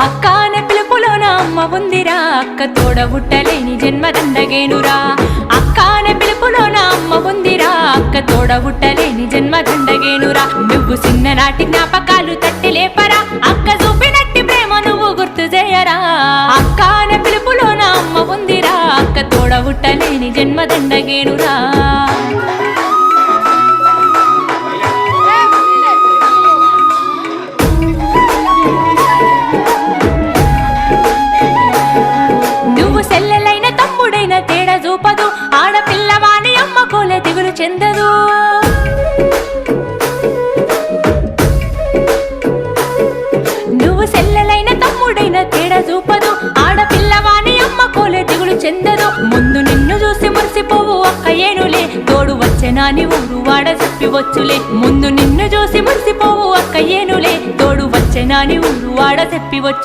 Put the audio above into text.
అక్క అనే పిలుపులోన అమ్మ ఉందిరా, అక్క తోడబుట్టలేని జన్మదండగేనురా. అక్క అనే పిలుపులోన అమ్మ ఉందిరా, అక్క తోడబుట్టలేని జన్మదండగేనురా. నువ్వు చిన్ననాటి జ్ఞాపకాలు తట్టి లేపరా, అక్క చూపినట్టి ప్రేమ నువ్వు గుర్తు చేయరా. అక్క అనే పిలుపులోన అమ్మ ఉందిరా, అక్క తోడబుట్టలేని జన్మదండగేనురా. సెల్లెలైన తమ్ముడైన తేడా చూపదు, ఆడపిల్లవాని అమ్మ కోలే దిగులు చెందదు. నువ్వు సెల్లెలైన తమ్ముడైన తేడా చూపదు, ఆడపిల్లవాని అమ్మ కోలే దిగులు చెందదు. ముందు నిన్ను చూసి మురిసిపోవు అక్క ఏనులే, తోడు వచ్చెనాని ఊరు వాడ చెప్పివచ్చులే. ముందు నిన్ను చూసి మురిసిపోవు అక్క ఏనులే, తోడు వచ్చెనాని ఊరు వాడ చెప్పివచ్చు.